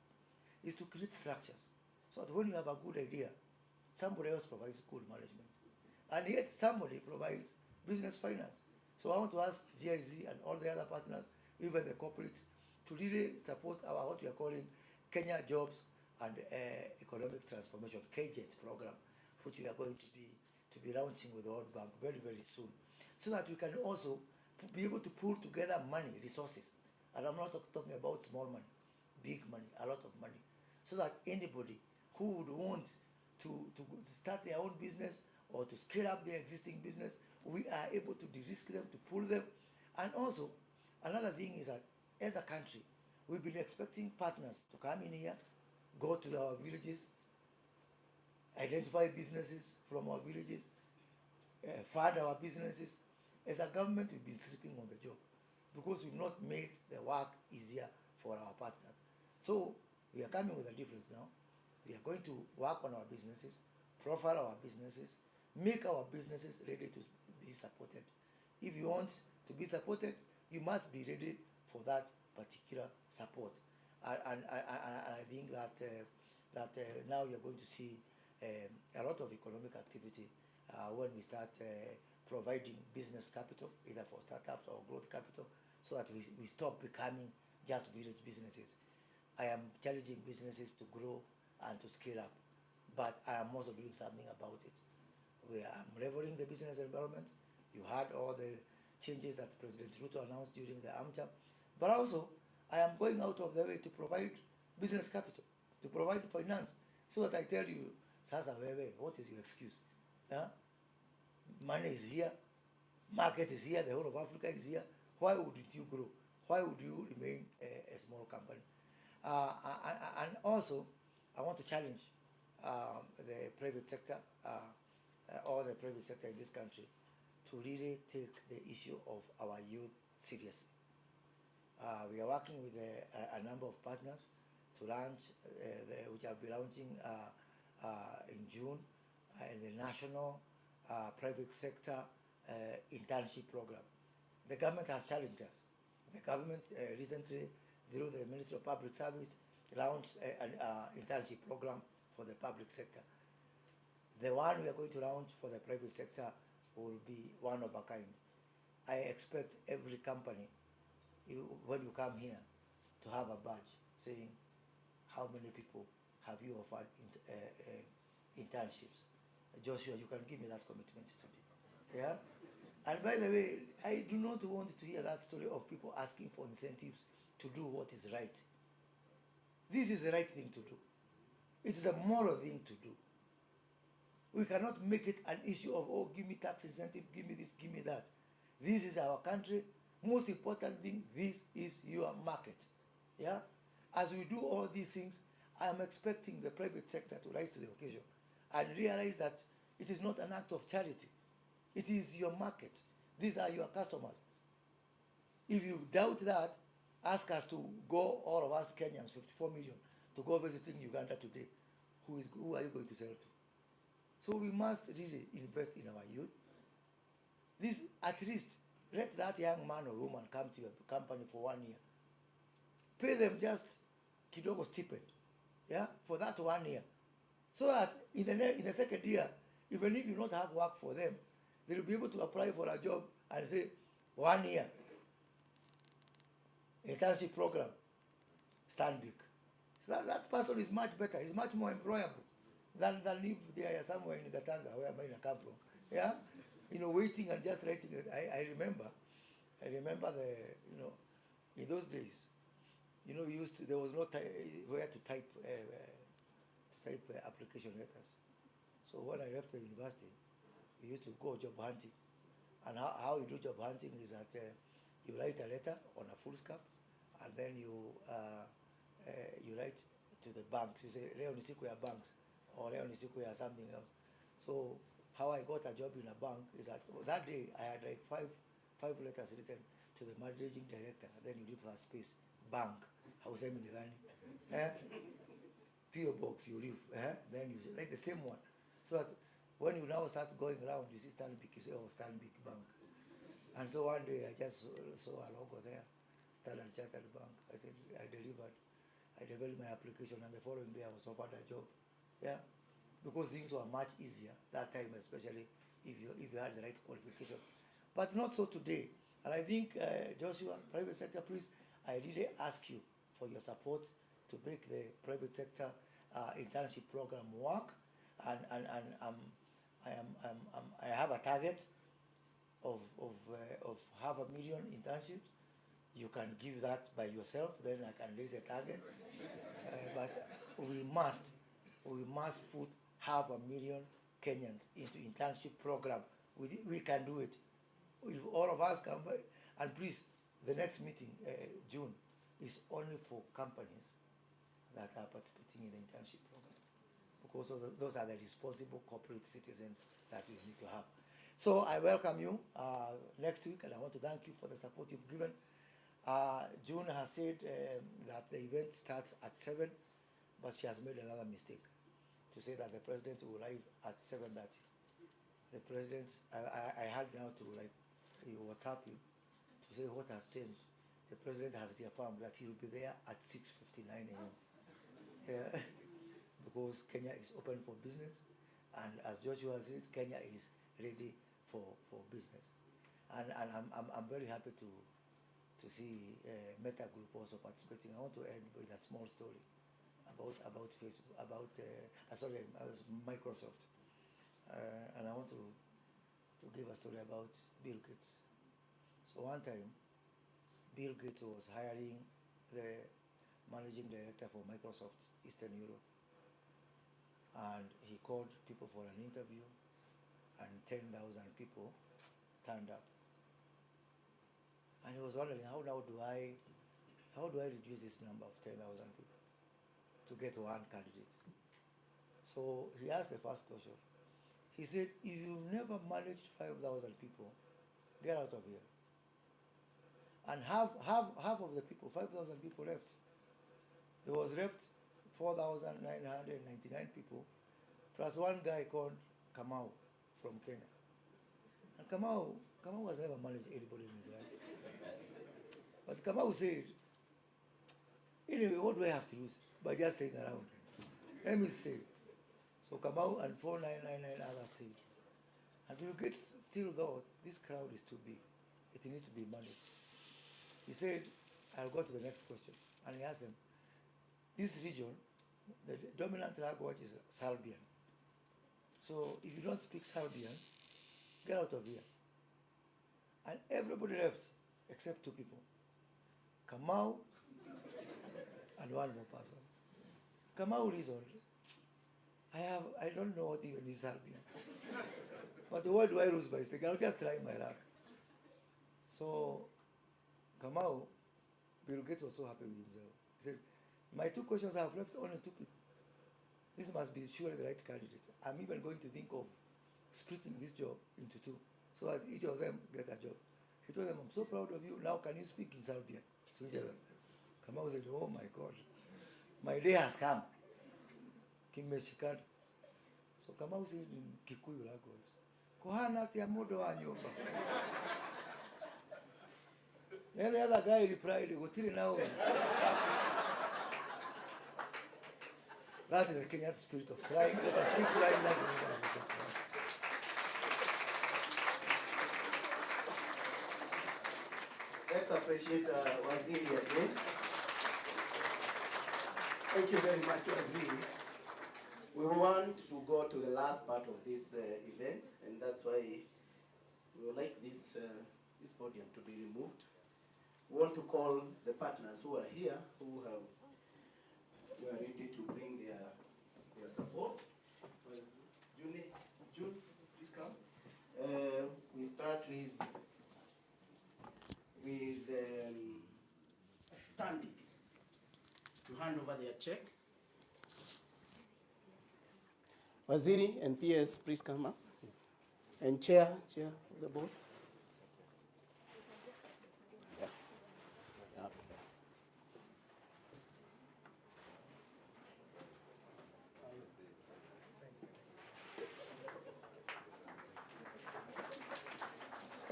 is to create structures so that when you have a good idea, somebody else provides good management. And yet somebody provides business finance. So I want to ask GIZ and all the other partners, even the corporates, to really support our what we are calling Kenya Jobs and Economic Transformation KJET program, which we are going to be launching with the World Bank very, very soon, so that we can also be able to pull together money, resources. And I'm not talking about small money, big money, a lot of money, so that anybody who would want to start their own business or to scale up their existing business, we are able to de-risk them, to pull them. And also, another thing is that as a country, we've been expecting partners to come in here, go to our villages, identify businesses from our villages, fund our businesses. As a government, we've been sleeping on the job because we've not made the work easier for our partners. So we are coming with a difference now. We are going to work on our businesses, profile our businesses, make our businesses ready to be supported. If you want to be supported, you must be ready for that particular support. And I think that now you're going to see a lot of economic activity when we start providing business capital, either for startups or growth capital, so that we stop becoming just village businesses. I am challenging businesses to grow and to scale up, but I am also doing something about it. We are leveling the business environment. You heard all the changes that President Ruto announced during the AMCHA, but also I am going out of the way to provide business capital, to provide finance, so that I tell you, Sasa Wewe, what is your excuse? Yeah? Money is here, market is here, the whole of Africa is here. Why would you grow? Why would you remain a small company? And also, I want to challenge the private sector, or the private sector in this country, to really take the issue of our youth seriously. We are working with a number of partners to launch, which I'll be launching in June, in the national private sector internship program. The government has challenged us. The government recently, through the Ministry of Public Service, launched an internship program for the public sector. The one we are going to launch for the private sector will be one of a kind. I expect every company, when you come here, to have a badge saying how many people have you offered internships. Joshua, you can give me that commitment today. Yeah? And by the way, I do not want to hear that story of people asking for incentives to do what is right. This is the right thing to do. It is a moral thing to do. We cannot make it an issue of, oh, give me tax incentive, give me this, give me that. This is our country. Most important thing, this is your market. Yeah? As we do all these things, I am expecting the private sector to rise to the occasion and realize that it is not an act of charity. It is your market. These are your customers. If you doubt that, ask us to go, all of us Kenyans, 54 million, to go visiting Uganda today. Who are you going to sell to? So we must really invest in our youth. This, at least, let that young man or woman come to your company for 1 year. Pay them just kidogo stipend, yeah, for that 1 year. So that in the second year, even if you don't have work for them, they will be able to apply for a job and say, 1 year, internship program, Stanbic. So that person is much better, is much more employable than if they are somewhere in Gatanga, where mine come from. Yeah? Waiting and just writing it. I remember in those days, there was no where to type application letters. So when I left the university, we used to go job hunting. And how you do job hunting is that you write a letter on a foolscap, and then you write to the banks. You say, Leonisikuya banks, or Leonisikuya something else. So how I got a job in a bank is that day I had like five letters written to the managing director. Then you leave a space, bank, PO box you leave, then you write the same one. So that when you now start going around, you see Stanbic, you say, oh, Stanbic Bank. And so one day I just saw a logo there, Standard Chartered Bank. I said, I delivered. I developed my application, and the following day I was offered a job. Yeah, because things were much easier that time, especially if you had the right qualification. But not so today. And I think, Joshua, private sector, please, I really ask you for your support to make the private sector internship program work, and I have a target of 500,000 internships. You can give that by yourself, then I can raise a target. But we must put 500,000 Kenyans into internship program. We can do it. If all of us come by, and please, the next meeting, June, is only for companies that are participating in the internship program, because those are the responsible corporate citizens that we need to have. So I welcome you next week, and I want to thank you for the support you've given. June has said that the event starts at 7, but she has made another mistake to say that the president will arrive at 7:30. The president, I had now to WhatsApp you to say what has changed. The president has reaffirmed that he will be there at 6:59 a.m. Yeah. Because Kenya is open for business, and as Joshua said, Kenya is ready for business. And I'm very happy to see Meta Group also participating. I want to end with a small story about Facebook, about Microsoft, and I want to give a story about Bill Gates. So one time, Bill Gates was hiring the managing director for Microsoft Eastern Europe, and he called people for an interview, and 10,000 people turned up. And he was wondering, how do I reduce this number of 10,000 people to get one candidate? So he asked the first question. He said, if you've never managed 5,000 people, get out of here. And half of the people, 5,000 people left. There was left 4,999 people, plus one guy called Kamau from Kenya. And Kamau has never managed anybody in his life. But Kamau said, anyway, what do I have to lose by just staying around? Let me stay. So Kamau and 4,999 others stayed. And Bill Gates still thought this crowd is too big. It needs to be managed. He said, I'll go to the next question. And he asked them, this region, the dominant language is Serbian. So if you don't speak Serbian, get out of here. And everybody left except 2 people. Kamau and one more person. Kamau reasoned, I don't know what even is Serbian. But why do I lose by mistake? I'll just try my luck. So Kamau, Bill Gates was so happy with himself. He said, my 2 questions I have left only 2 people. This must be surely the right candidate. I'm even going to think of splitting this job into 2, so that each of them get a job. He told them, I'm so proud of you. Now can you speak in Serbian to each other? Kamau said, oh my God, my day has come. Kimeshikana. So Kamau said in Kikuyu language, Kohana tia modo wa nyumba. Then the other guy replied, Gotiri now. That is the Kenyan spirit of trying. Let us keep trying like Let's appreciate Waziri again. Thank you very much, Waziri. We want to go to the last part of this event, and that's why we would like this podium to be removed. We want to call the partners who are here, who are ready to bring their support. June, please come. We start with Stanbic to hand over their check. Waziri and PS, please come up. And chair of the board. Yeah. Up.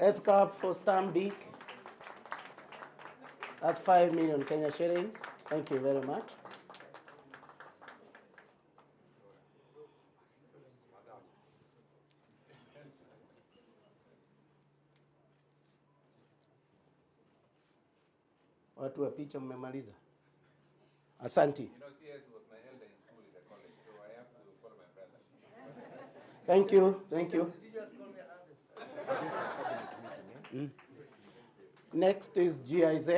Let's clap for Stanbic. That's 5 million Kenya shillings. Thank you very much. Watu wa picha mmemaliza? Asante. You know, CS was my elder in school in the college. Thank you, thank you. Next is GIZ.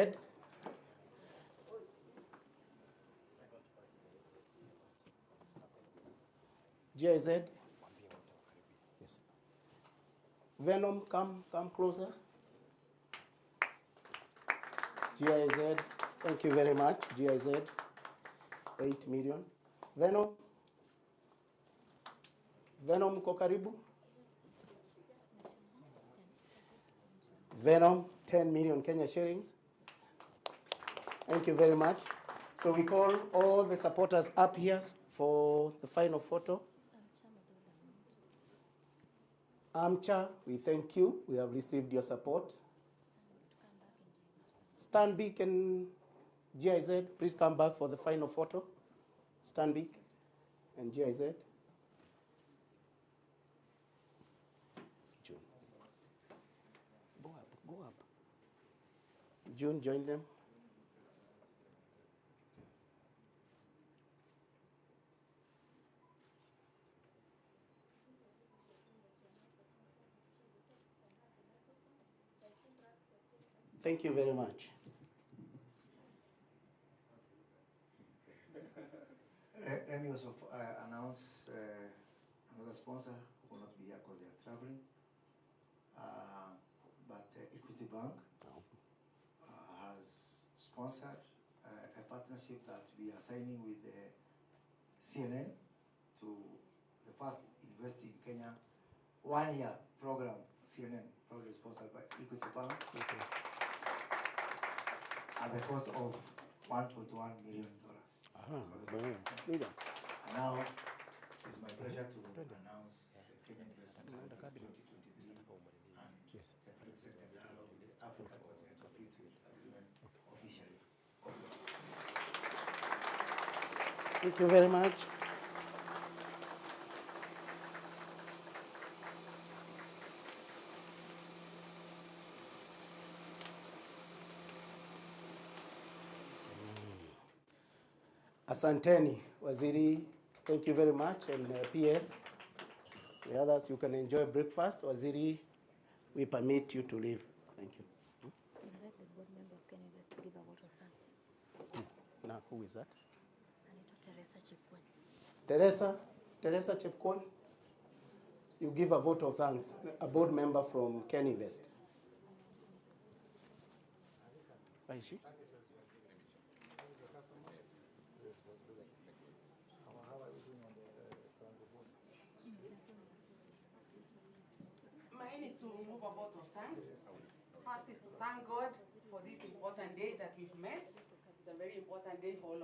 GIZ. Yes. Venom, come closer. GIZ, thank you very much. GIZ, 8 million. Venom. Venom, uko karibu. Venom, 10 million Kenya shillings. Thank you very much. So we call all the supporters up here for the final photo. AMCHA, we thank you. We have received your support. Stanbic and GIZ, please come back for the final photo. Stanbic and GIZ. June. Go up. June, join them. Thank you very much. Let me also announce another sponsor who will not be here because they are traveling. But Equity Bank has sponsored a partnership that we are signing with CNN to the first Invest in Kenya 1-year program. CNN, probably sponsored by Equity Bank. Okay. At the cost of $1.1 million. And now it's my pleasure to announce the Kenyan Investment Campus 2023 and the private sector dialogue with the African Continental Free Trade Agreement officially open. Thank you very much. Asanteni, Waziri, thank you very much, and PS, the others, you can enjoy breakfast. Waziri, we permit you to leave. Thank you. Invite the board member of Kenya Invest to give a vote of thanks. Now, who is that? Teresa Chepkwony. Teresa Chepkwony, you give a vote of thanks, a board member from Kenya Invest. Where is she? Mine is to move a vote of thanks. First is to thank God for this important day that we've met. It's a very important day for all of us.